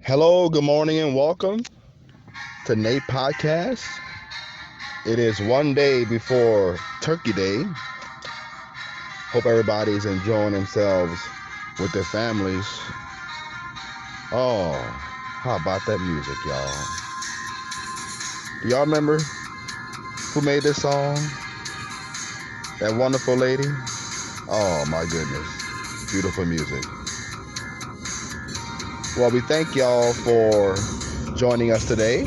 Hello, good morning, and welcome to Nate Podcast. It is one day before Turkey Day. Hope everybody's enjoying themselves with their families. Oh, how about that music, y'all? Do y'all remember who made this song? That wonderful lady? Oh, my goodness. Beautiful music. Well, we thank y'all for joining us today,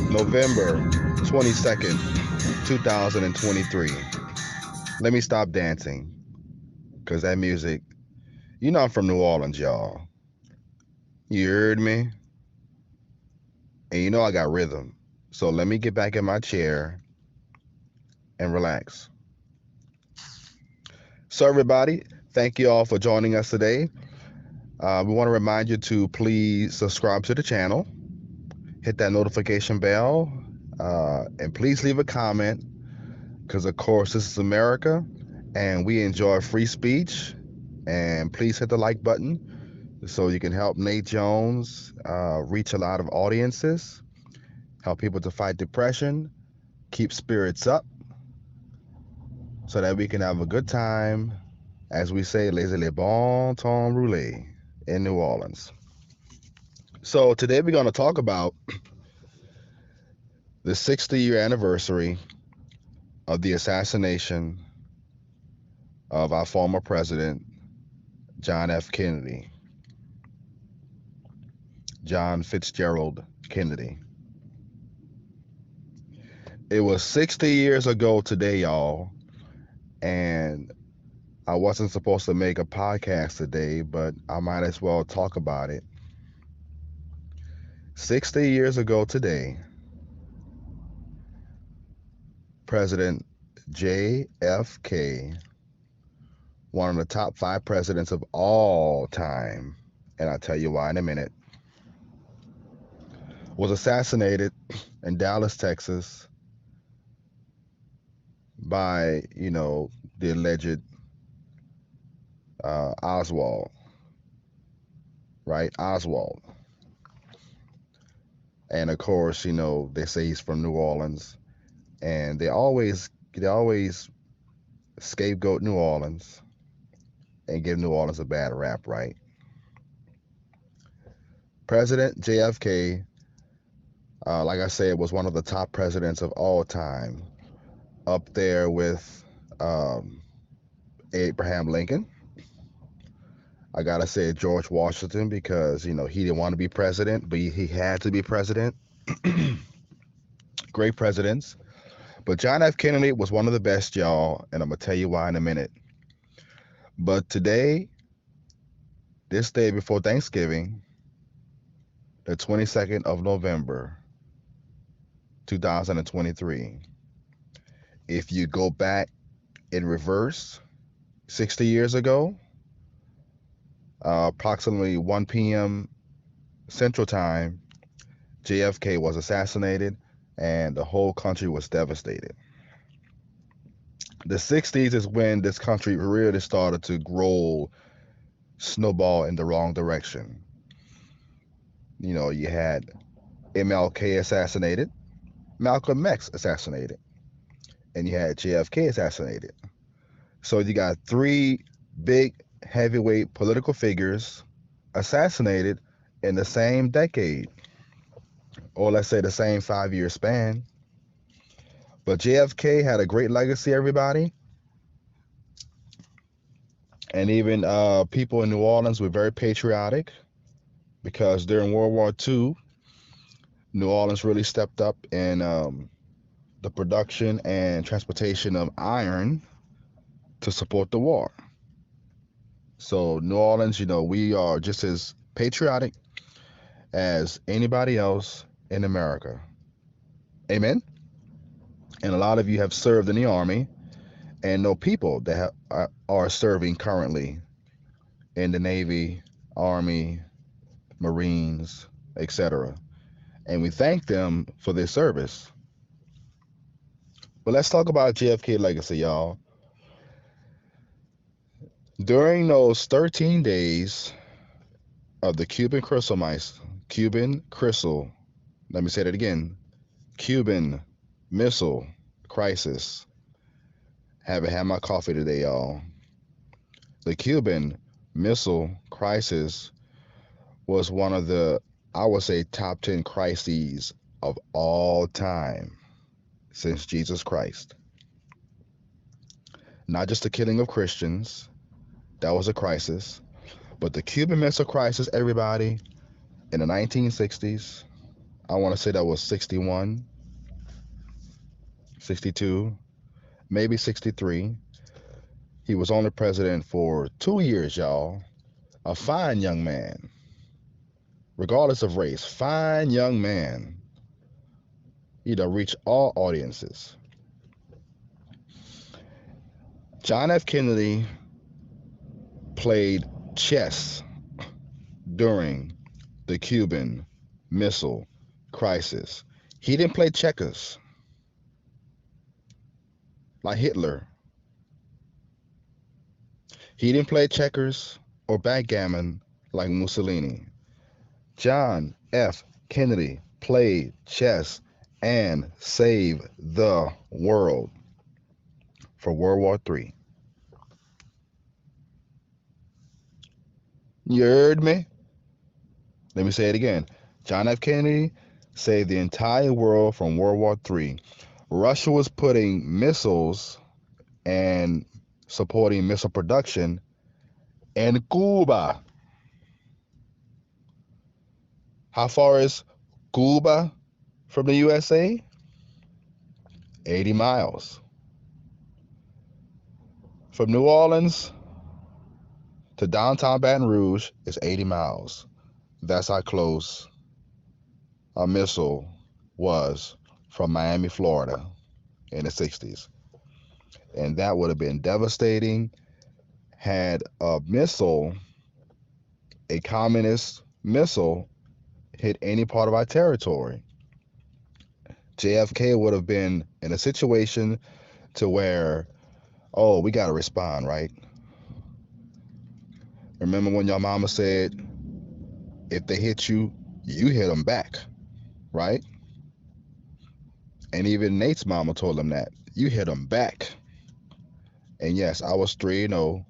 November 22nd, 2023. Let me stop dancing because that music, I'm from New Orleans, y'all. You heard me? And I got rhythm. So let me get back in my chair and relax. So, everybody, thank you all for joining us today. We want to remind you to please subscribe to the channel, hit that notification bell, and please leave a comment because, of course, this is America and we enjoy free speech. And please hit the like button so you can help Nate Jones reach a lot of audiences, help people to fight depression, keep spirits up so that we can have a good time, as we say, les bon temps roulés in New Orleans. So today we're going to talk about the 60-year anniversary of the assassination of our former president, John F. Kennedy, John Fitzgerald Kennedy. It was 60 years ago today, y'all, and I wasn't supposed to make a podcast today, but I might as well talk about it. 60 years ago today, President JFK, one of the top five presidents of all time, and I'll tell you why in a minute, was assassinated in Dallas, Texas by, the alleged Oswald, right? Oswald. And of course, they say he's from New Orleans, and they always scapegoat New Orleans and give New Orleans a bad rap, right? President JFK, like I said, was one of the top presidents of all time, up there with um, Abraham Lincoln. I gotta say George Washington because he didn't want to be president, but he had to be president. Great presidents, but John F. Kennedy was one of the best, y'all, and I'm gonna tell you why in a minute. But today, this day before Thanksgiving, the 22nd of November, 2023, if you go back in reverse 60 years ago, approximately 1 p.m. Central Time, JFK was assassinated and the whole country was devastated. The 60s is when this country really started to grow, snowball in the wrong direction. You had MLK assassinated, Malcolm X assassinated, and you had JFK assassinated. So you got three big heavyweight political figures assassinated in the same decade, or let's say the same 5 year span. But JFK had a great legacy, everybody. And even people in New Orleans were very patriotic because during World War II, New Orleans really stepped up in the production and transportation of iron to support the war. So, New Orleans, we are just as patriotic as anybody else in America. Amen. And a lot of you have served in the Army and know people that are serving currently in the Navy, Army, Marines, etc. And we thank them for their service. But let's talk about JFK legacy, y'all. During those 13 days of the Cuban crystal, let me say that again, Cuban Missile Crisis. Haven't had my coffee today, y'all. The Cuban Missile Crisis was one of the, I would say, top 10 crises of all time since Jesus Christ. Not just the killing of Christians, that was a crisis, but the Cuban Missile Crisis, everybody, in the 1960s, I want to say that was 61, 62, maybe 63. He was only president for 2 years, y'all. A fine young man, regardless of race, fine young man. Reach all audiences. John F. Kennedy played chess during the Cuban Missile Crisis. He didn't play checkers like Hitler. He didn't play checkers or backgammon like Mussolini. John F. Kennedy played chess and saved the world for World War III. You heard me? Let me say it again. John F. Kennedy saved the entire world from World War III. Russia was putting missiles and supporting missile production in Cuba. How far is Cuba from the USA? 80 miles. From New Orleans to downtown Baton Rouge is 80 miles. That's how close a missile was from Miami, Florida in the 60s. And that would have been devastating had a communist missile, hit any part of our territory. JFK would have been in a situation to where, oh, we got to respond, right? Remember when your mama said, if they hit you, you hit them back, right? And even Nate's mama told him that. You hit them back. And yes, I was 3-0,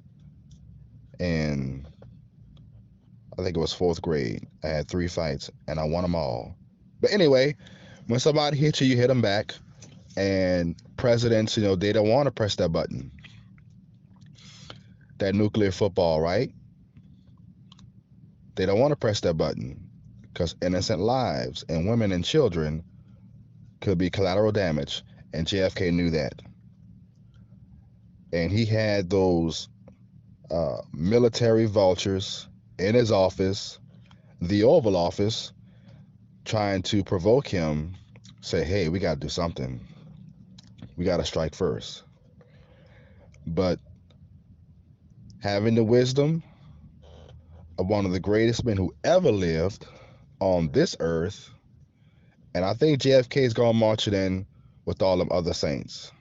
and I think it was fourth grade. I had 3 fights, and I won them all. But anyway, when somebody hits you, you hit them back. And presidents, they don't want to press that button. That nuclear football, right? They don't want to press that button because innocent lives and women and children could be collateral damage. And JFK knew that. And he had those military vultures in his office, the Oval Office, trying to provoke him, say, hey, we got to do something. We got to strike first. But having the wisdom of one of the greatest men who ever lived on this earth, and I think JFK's gone marching in with all them other saints.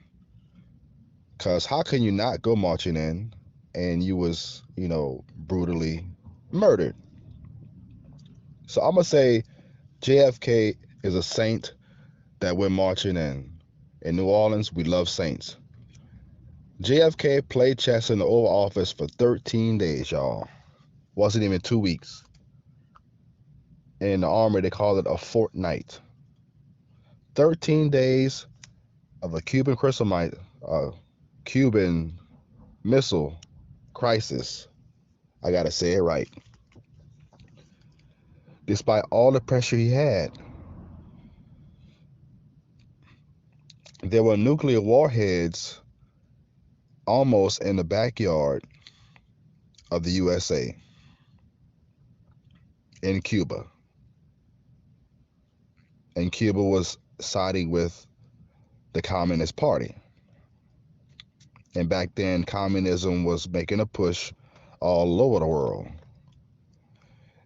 Because how can you not go marching in and you was, brutally murdered? So I'm going to say JFK is a saint that we're marching in. In New Orleans, we love saints. JFK played chess in the Oval Office for 13 days, y'all. Wasn't even 2 weeks. In the Army, they call it a fortnight. 13 days of a Cuban Missile Crisis. I gotta say it right. Despite all the pressure he had, there were nuclear warheads almost in the backyard of the USA in Cuba. And Cuba was siding with the Communist Party. And back then, communism was making a push all over the world.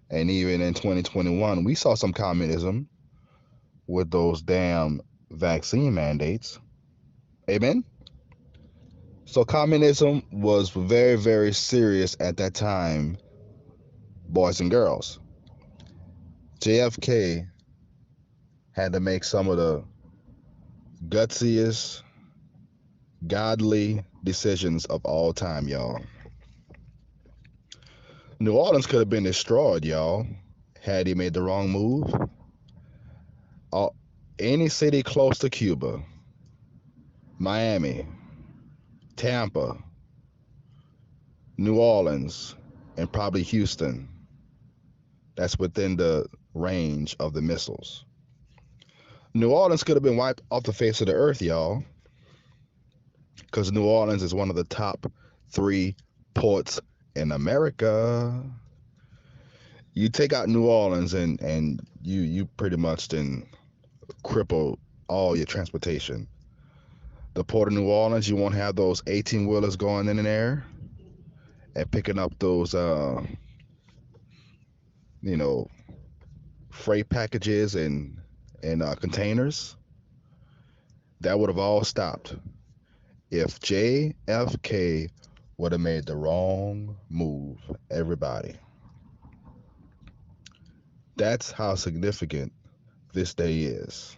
And even in 2021, we saw some communism with those damn vaccine mandates. Amen? So communism was very, very serious at that time Boys and girls, JFK had to make some of the gutsiest, godly decisions of all time, y'all. New Orleans could have been destroyed, y'all, had he made the wrong move. Uh, any city close to Cuba, Miami, Tampa, New Orleans, and probably Houston, that's within the range of the missiles. New Orleans could have been wiped off the face of the earth, y'all, because New Orleans is one of the top three ports in America. You take out New Orleans and you pretty much then cripple all your transportation. The port of New Orleans, you won't have those 18 wheelers going in there and picking up those you know freight packages and containers. That would have all stopped if JFK would have made the wrong move. Everybody, that's how significant this day is.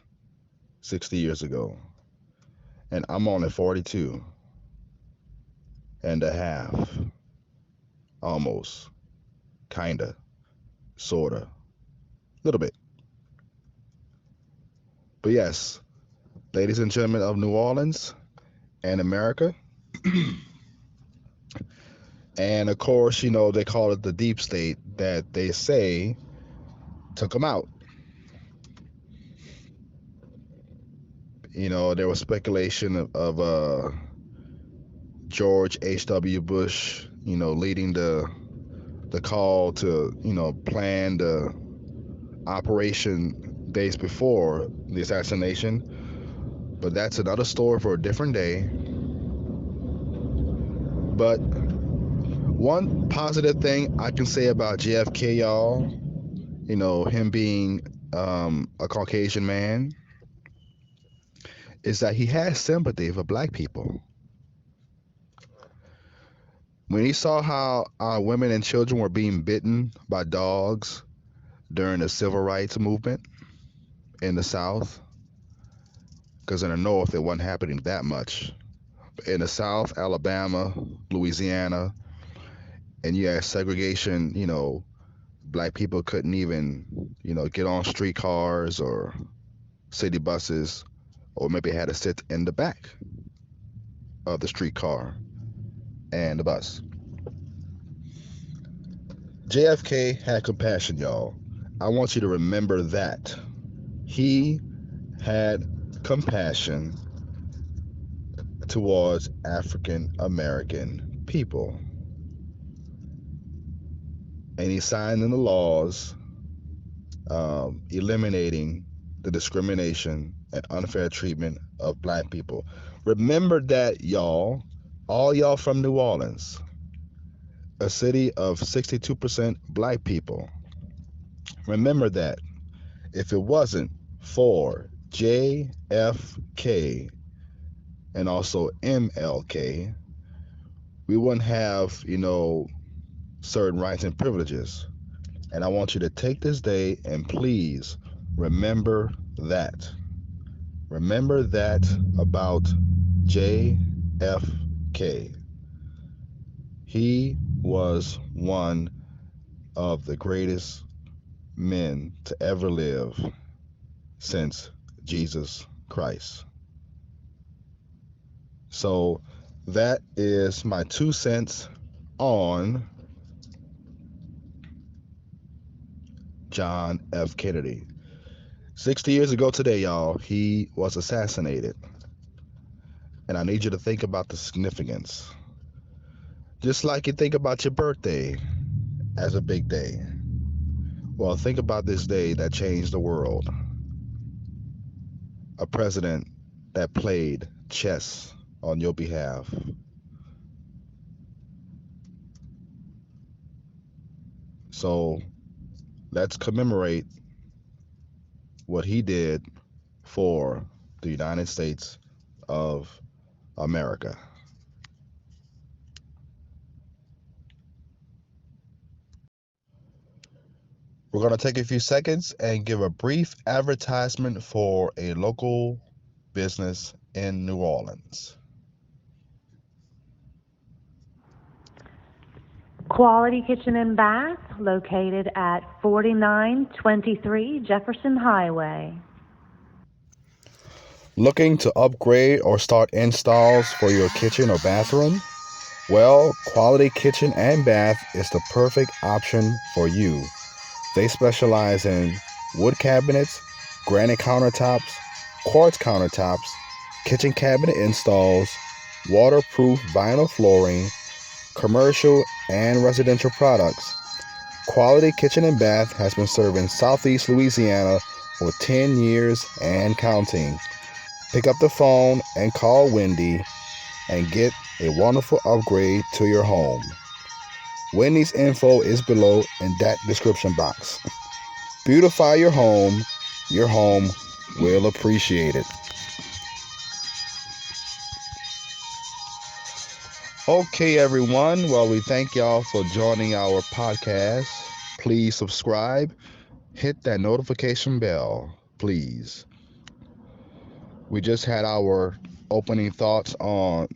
60 years ago, and I'm only 42 and a half, almost, kinda, sorta, little bit. But yes, ladies and gentlemen of New Orleans and America, and of course, they call it the deep state that they say took them out. There was speculation of George H.W. Bush, leading the call to, plan the operation days before the assassination. But that's another story for a different day. But one positive thing I can say about JFK, y'all, him being a Caucasian man, is that he has sympathy for black people. When he saw how our women and children were being bitten by dogs during the civil rights movement in the South, because in the North it wasn't happening that much. In the South, Alabama, Louisiana, and you had segregation, black people couldn't even, get on streetcars or city buses, or maybe had to sit in the back of the streetcar and the bus. JFK had compassion, y'all. I want you to remember that. He had compassion towards African American people. And he signed in the laws eliminating the discrimination and unfair treatment of black people. Remember that, y'all, all y'all from New Orleans, a city of 62% black people. Remember that if it wasn't for JFK and also MLK, we wouldn't have, certain rights and privileges. And I want you to take this day and please remember that. Remember that about JFK. He was one of the greatest men to ever live since Jesus Christ. So that is my 2 cents on John F. Kennedy. 60 years ago today, y'all, he was assassinated. And I need you to think about the significance. Just like you think about your birthday as a big day. Well, think about this day that changed the world. A president that played chess on your behalf. So let's commemorate what he did for the United States of America. We're going to take a few seconds and give a brief advertisement for a local business in New Orleans. Quality Kitchen and Bath, located at 4923 Jefferson Highway. Looking to upgrade or start installs for your kitchen or bathroom? Well, Quality Kitchen and Bath is the perfect option for you. They specialize in wood cabinets, granite countertops, quartz countertops, kitchen cabinet installs, waterproof vinyl flooring, commercial and residential products. Quality Kitchen and Bath has been serving Southeast Louisiana for 10 years and counting. Pick up the phone and call Wendy and get a wonderful upgrade to your home. Wendy's info is below in that description box. Beautify your home. Your home will appreciate it. Okay, everyone. Well, we thank y'all for joining our podcast. Please subscribe. Hit that notification bell, please. We just had our opening thoughts on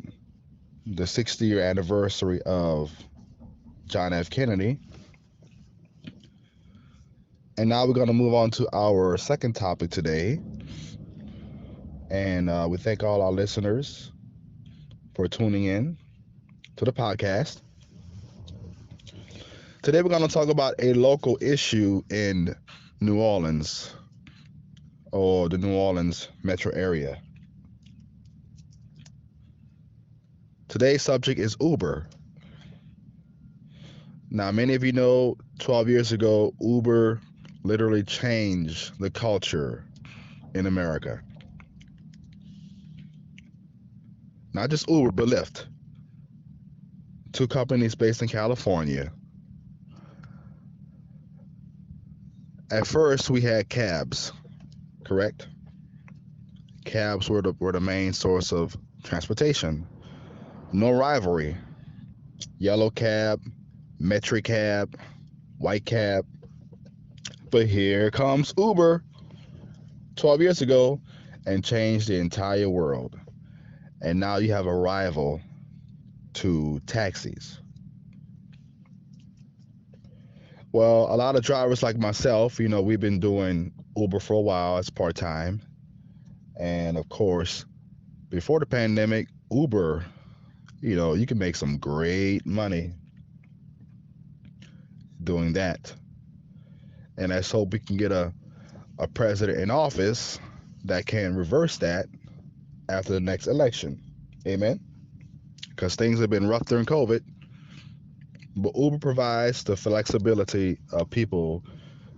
the 60-year anniversary of John F. Kennedy. And now we're going to move on to our second topic today. And we thank all our listeners for tuning in to the podcast. Today we're going to talk about a local issue in New Orleans or the New Orleans metro area. Today's subject is Uber. Now, many of you know 12 years ago, Uber literally changed the culture in America. Not just Uber, but Lyft. Two companies based in California. At first, we had cabs, correct? Cabs were the main source of transportation. No rivalry. Yellow cab, Metro cab, white cab. But here comes Uber 12 years ago and changed the entire world. And now you have a rival to taxis. Well, a lot of drivers like myself, we've been doing Uber for a while. It's part-time. And of course, before the pandemic, Uber, you can make some great money doing that. And let's hope we can get a president in office that can reverse that after the next election. Amen. Because things have been rough during COVID. But Uber provides the flexibility of people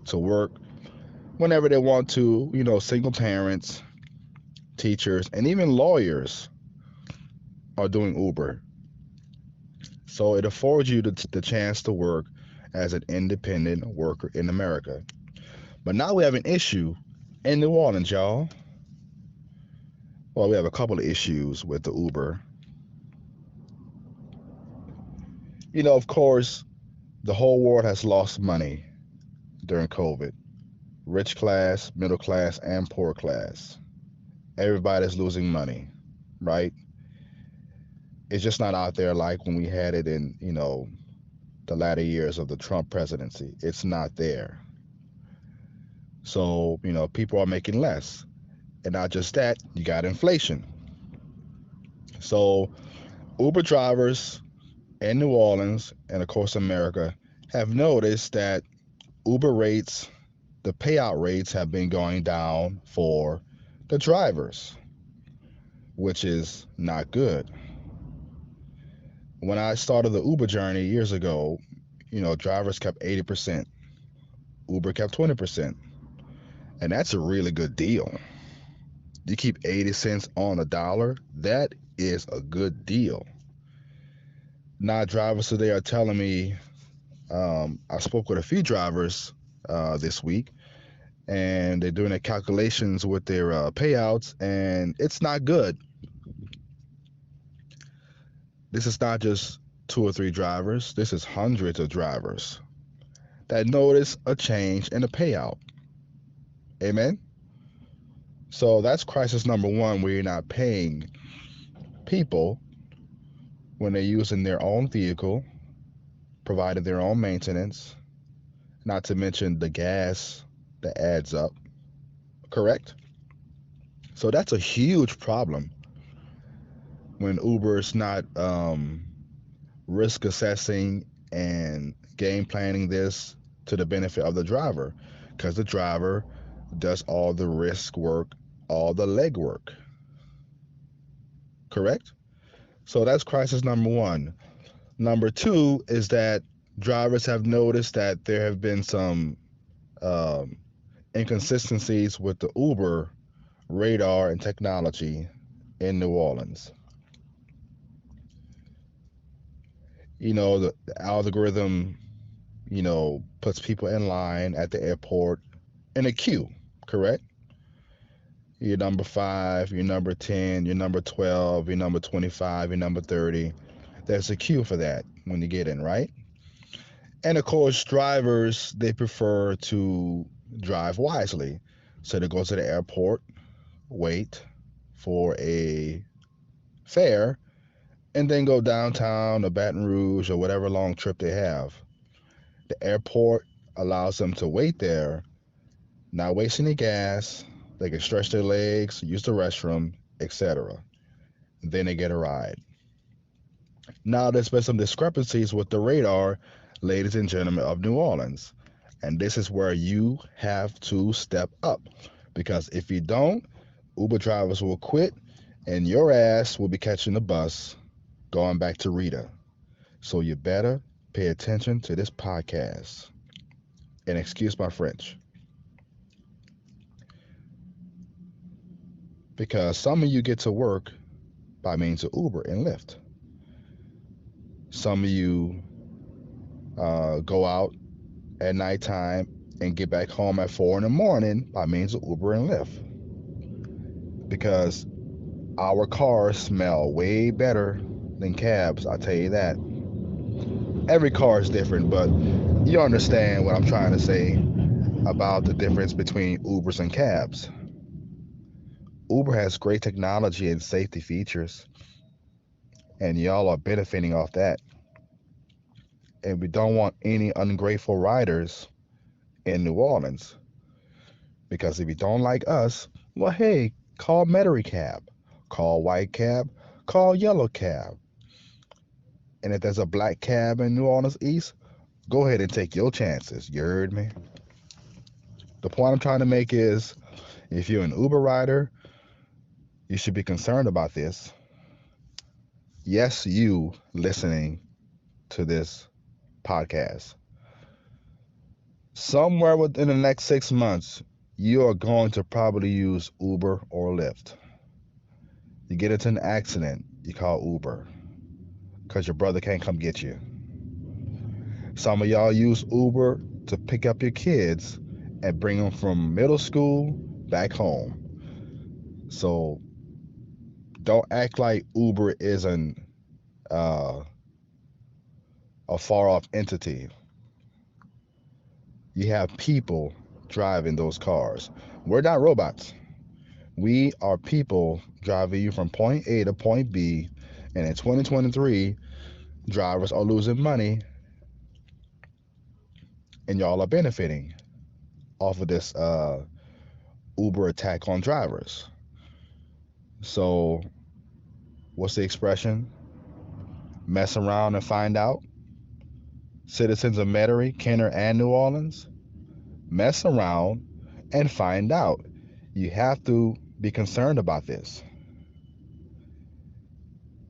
to work whenever they want to, single parents, teachers, and even lawyers are doing Uber. So it affords you the chance to work as an independent worker in America. But now we have an issue in New Orleans, y'all. Well, we have a couple of issues with the Uber. Of course, the whole world has lost money during COVID. Rich class, middle class, and poor class. Everybody's losing money, right? It's just not out there like when we had it in, the latter years of the Trump presidency. It's not there. So, people are making less. And not just that, you got inflation. So, Uber drivers in New Orleans and, of course, America have noticed that Uber rates, the payout rates have been going down for the drivers, which is not good. When I started the Uber journey years ago, drivers kept 80%, Uber kept 20. And that's a really good deal. You keep 80 cents on a dollar, that is a good deal. Now, drivers today are telling me, I spoke with a few drivers this week, and they're doing their calculations with their payouts, and it's not good. This is not just two or three drivers, this is hundreds of drivers that notice a change in the payout. Amen. So that's crisis number one, where you're not paying people when they're using their own vehicle, providing their own maintenance, not to mention the gas that adds up. Correct? So that's a huge problem when Uber's not risk assessing and game planning this to the benefit of the driver, because the driver does all the risk work, all the leg work. Correct? So that's crisis number one. Number two is that drivers have noticed that there have been some um, inconsistencies with the Uber radar and technology in New Orleans. The algorithm, puts people in line at the airport in a queue, correct? You're number five, you're number 10, you're number 12, you're number 25, you're number 30. There's a queue for that when you get in, right? And of course, drivers, they prefer to drive wisely. So they go to the airport, wait for a fare, and then go downtown or Baton Rouge or whatever long trip they have. The airport allows them to wait there, not waste any gas. They can stretch their legs, use the restroom, etc. Then they get a ride. Now, there's been some discrepancies with the radar, ladies and gentlemen of New Orleans. And this is where you have to step up. Because if you don't, Uber drivers will quit and your ass will be catching the bus going back to Rita. So you better pay attention to this podcast. And excuse my French. Because some of you get to work by means of Uber and Lyft. Some of you go out at nighttime and get back home at 4 in the morning by means of Uber and Lyft. Because our cars smell way better than cabs, I'll tell you that. Every car is different, but you understand what I'm trying to say about the difference between Ubers and cabs. Uber has great technology and safety features, and y'all are benefiting off that. And we don't want any ungrateful riders in New Orleans. Because if you don't like us, well, hey, call Metairie Cab, call White Cab, call Yellow Cab. And if there's a black cab in New Orleans East, go ahead and take your chances. You heard me? The point I'm trying to make is if you're an Uber rider, you should be concerned about this. Yes, you listening to this podcast. Somewhere within the next 6 months, you are going to probably use Uber or Lyft. You get into an accident, you call Uber because your brother can't come get you. Some of y'all use Uber to pick up your kids and bring them from middle school back home. So don't act like Uber isn't uh, a far off entity. You have people driving those cars. We're not robots. We are people driving you from point A to point B. And in 2023, drivers are losing money and y'all are benefiting off of this Uber attack on drivers. So, what's the expression? Mess around and find out. Citizens of Metairie, Kenner, and New Orleans, mess around and find out. You have to be concerned about this.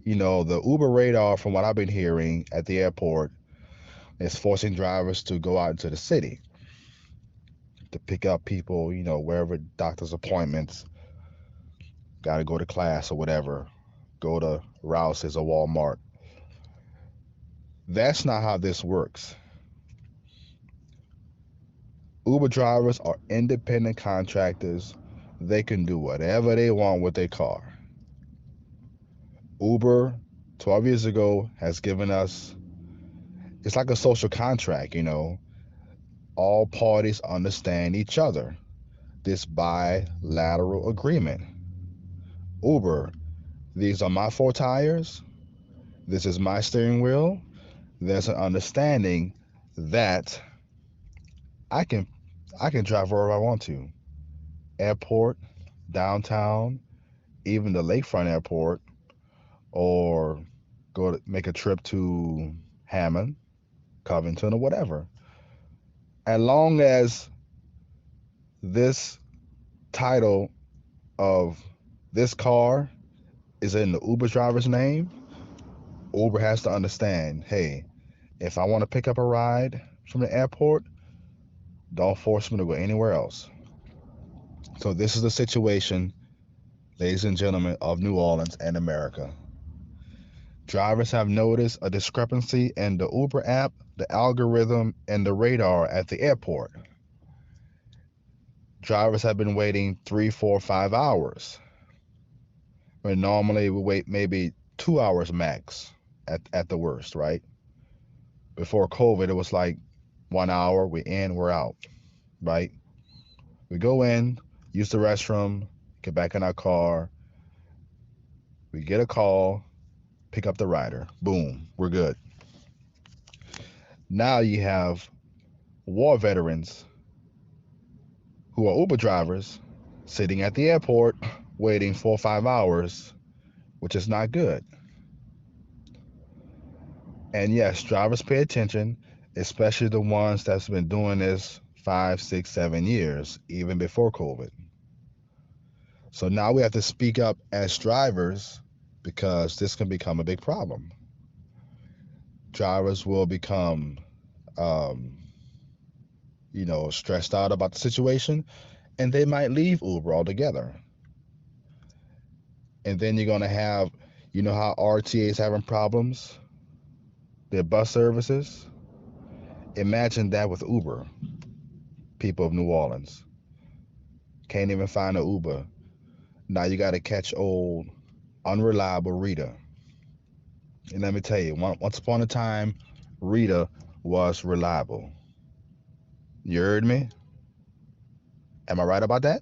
The Uber radar, from what I've been hearing at the airport, is forcing drivers to go out into the city to pick up people, wherever doctor's appointments, got to go to class or whatever, go to Rouse's or Walmart. That's not how this works. Uber drivers are independent contractors. They can do whatever they want with their car. Uber, 12 years ago, has given us, it's like a social contract. All parties understand each other. This bilateral agreement. Uber, these are my four tires. This is my steering wheel. There's an understanding that I can I can drive wherever I want to. Airport, downtown, even the lakefront airport, or go to make a trip to Hammond, Covington, or whatever. As long as this title of this car is in the Uber driver's name, Uber has to understand, hey, if I want to pick up a ride from the airport, don't force me to go anywhere else. So this is the situation, ladies and gentlemen, of New Orleans and America. Drivers have noticed a discrepancy in the Uber app, the algorithm, and the radar at the airport. Drivers have been waiting 3, 4, 5 hours, when normally we wait maybe 2 hours max at the worst, right? Before COVID, it was like 1 hour, we in, we're out, right? We go in, use the restroom, get back in our car, we get a call, pick up the rider. Boom, we're good. Now you have war veterans who are Uber drivers sitting at the airport waiting 4 or 5 hours, which is not good. And yes, drivers pay attention, especially the ones that's been doing this 5, 6, 7 years, even before COVID. So now we have to speak up as drivers because this can become a big problem. Drivers will become, um, stressed out about the situation, and they might leave Uber altogether. And then you're gonna have, how RTA is having problems, their bus services. Imagine that with Uber. People of New Orleans can't even find an Uber. Now you got to catch old unreliable Rita. And let me tell you, once upon a time, Rita was reliable. You heard me? Am I right about that?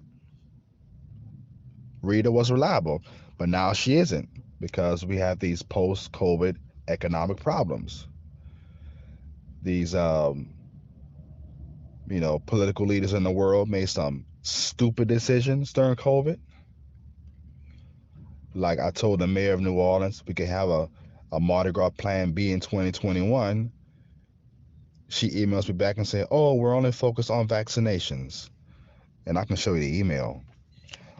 Rita was reliable, but now she isn't because we have these post-COVID economic problems. These, political leaders in the world made some stupid decisions during COVID. Like I told the mayor of New Orleans, we could have a Mardi Gras plan B in 2021. She emails me back and say, "Oh, we're only focused on vaccinations," and I can show you the email.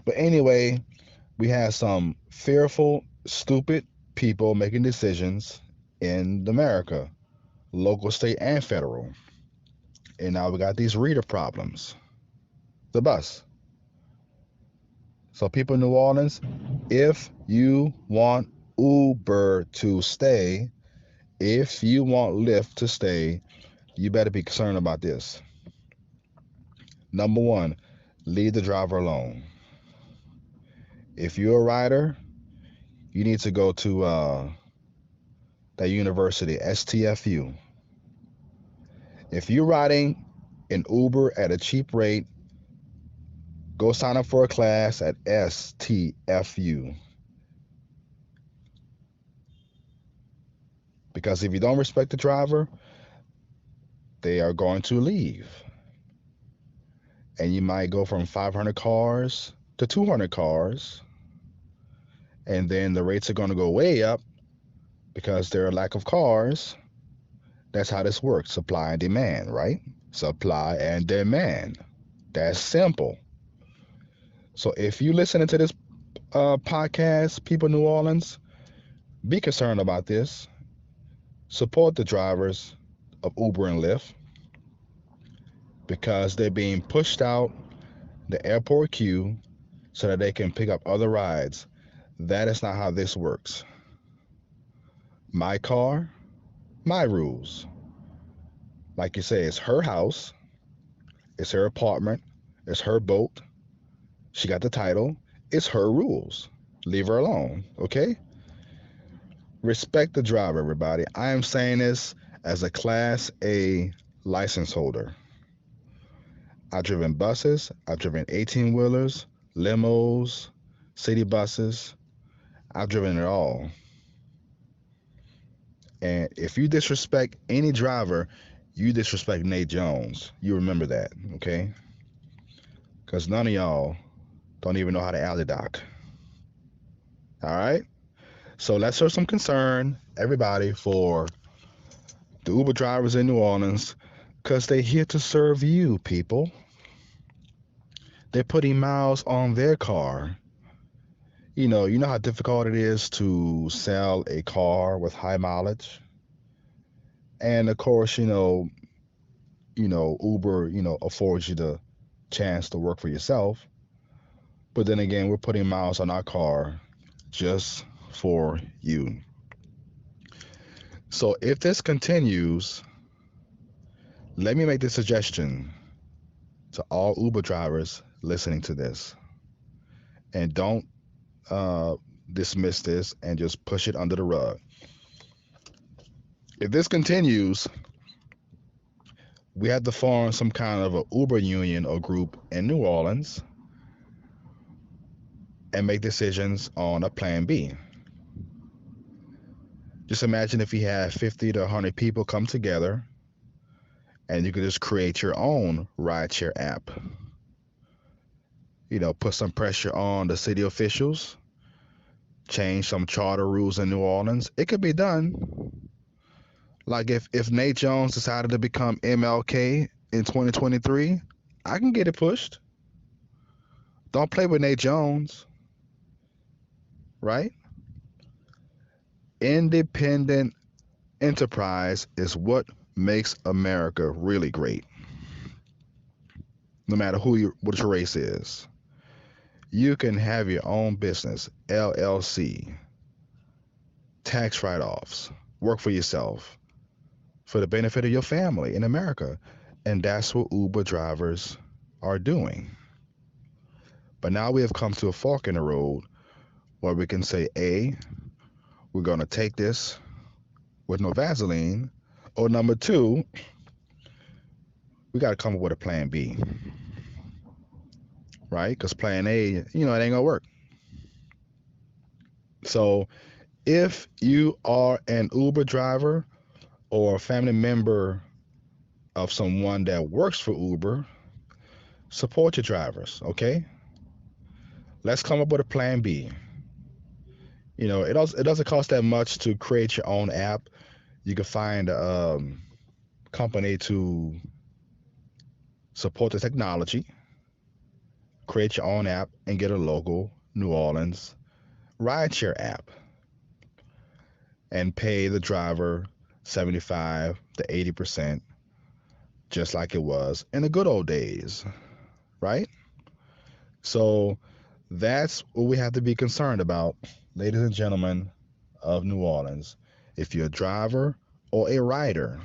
But anyway, we have some fearful, stupid people making decisions in America, local, state, and federal. And now we got these reader problems. The bus. So people in New Orleans, if you want Uber to stay, if you want Lyft to stay, you better be concerned about this. Number one, leave the driver alone. If you're a rider, you need to go to that university, STFU. If you're riding an Uber at a cheap rate, go sign up for a class at STFU. Because if you don't respect the driver, they are going to leave. And you might go from 500 cars to 200 cars. And then the rates are going to go way up because there are lack of cars. That's how this works, supply and demand, right? Supply and demand. That's simple. So if you listening to this podcast, people in New Orleans, be concerned about this. Support the drivers of Uber and Lyft because they're being pushed out the airport queue so that they can pick up other rides. That is not how this works. My car, my rules. Like you say, it's her house, it's her apartment, it's her boat. She got the title. It's her rules. Leave her alone, okay? Respect the driver, everybody. I am saying this as a Class A license holder. I've driven buses, I've driven 18 wheelers, limos, city buses. I've driven it all. And if you disrespect any driver, you disrespect Nate Jones. You remember that, okay? Because none of y'all don't even know how to alley dock. All right? So let's show some concern, everybody, for the Uber drivers in New Orleans, because they're here to serve you, people. They're putting miles on their car. You know how difficult it is to sell a car with high mileage? And of course, Uber, affords you the chance to work for yourself. But then again, we're putting miles on our car just for you. So if this continues, let me make this suggestion to all Uber drivers listening to this. And don't uh, dismiss this and just push it under the rug. If this continues, we have to form some kind of a Uber union or group in New Orleans and make decisions on a plan B. Just imagine if you had 50 to 100 people come together and you could just create your own rideshare app. Put some pressure on the city officials, change some charter rules in New Orleans. It could be done. Like if Nate Jones decided to become MLK in 2023, I can get it pushed. Don't play with Nate Jones, right? Independent enterprise is what makes America really great. No matter what your race is, you can have your own business, LLC, tax write-offs, work for yourself, for the benefit of your family in America. And that's what Uber drivers are doing. But now we have come to a fork in the road where we can say, A, we're going to take this with no Vaseline, or number two, we got to come up with a plan B, right? Because plan A, it ain't going to work. So if you are an Uber driver or a family member of someone that works for Uber, support your drivers, okay? Let's come up with a plan B. It doesn't cost that much to create your own app. You can find a company to support the technology, create your own app, and get a local New Orleans rideshare app and pay the driver 75 to 80%, just like it was in the good old days, right? So that's what we have to be concerned about, ladies and gentlemen of New Orleans. If you're a driver or a rider,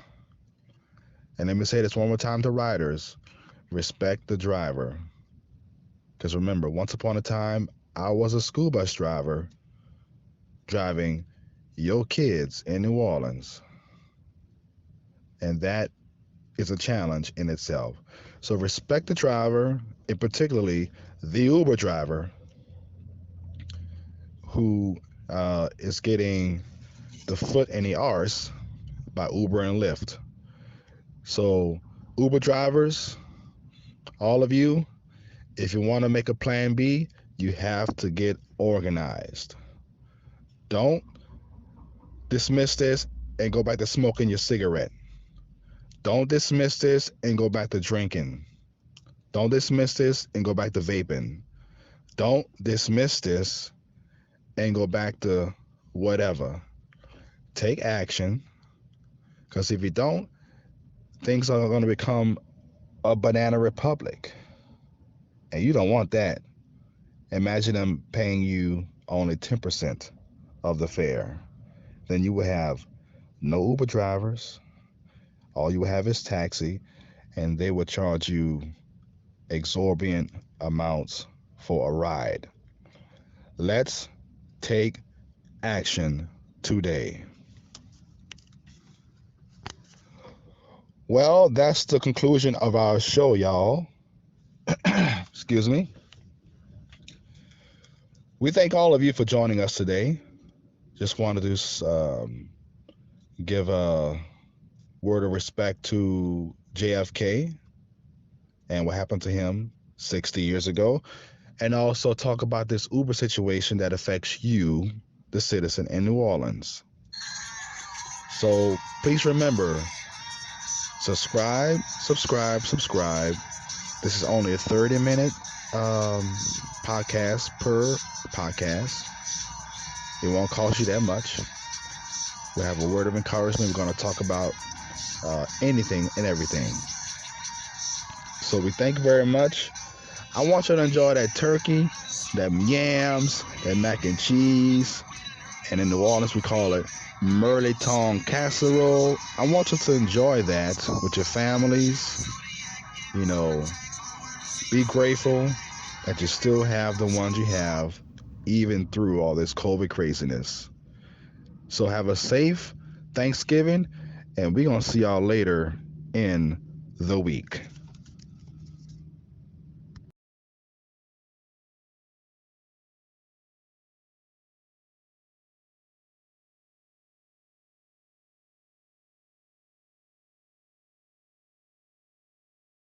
and let me say this one more time to riders, respect the driver. Because remember, once upon a time, I was a school bus driver driving your kids in New Orleans. And that is a challenge in itself. So respect the driver, and particularly the Uber driver who is getting the foot in the arse by Uber and Lyft. So, Uber drivers, all of you, if you want to make a plan B, you have to get organized. Don't dismiss this and go back to smoking your cigarette. Don't dismiss this and go back to drinking. Don't dismiss this and go back to vaping. Don't dismiss this and go back to whatever. Take action, because if you don't, things are going to become a banana republic. And you don't want that. Imagine them paying you only 10% of the fare. Then you will have no Uber drivers. All you will have is taxi, and they will charge you exorbitant amounts for a ride. Let's take action today. Well, that's the conclusion of our show, y'all. Excuse me. We thank all of you for joining us today. Just wanted to give a word of respect to JFK and what happened to him 60 years ago, and also talk about this Uber situation that affects you, the citizen in New Orleans. So please remember, subscribe. This is only a 30-minute podcast per podcast. It won't cost you that much. We have a word of encouragement. We're going to talk about anything and everything. So we thank you very much. I want you to enjoy that turkey, that yams, that mac and cheese, and in New Orleans we call it Merleton casserole. I want you to enjoy that with your families. You know, be grateful that you still have the ones you have, even through all this COVID craziness. So have a safe Thanksgiving, and we're gonna see y'all later in the week.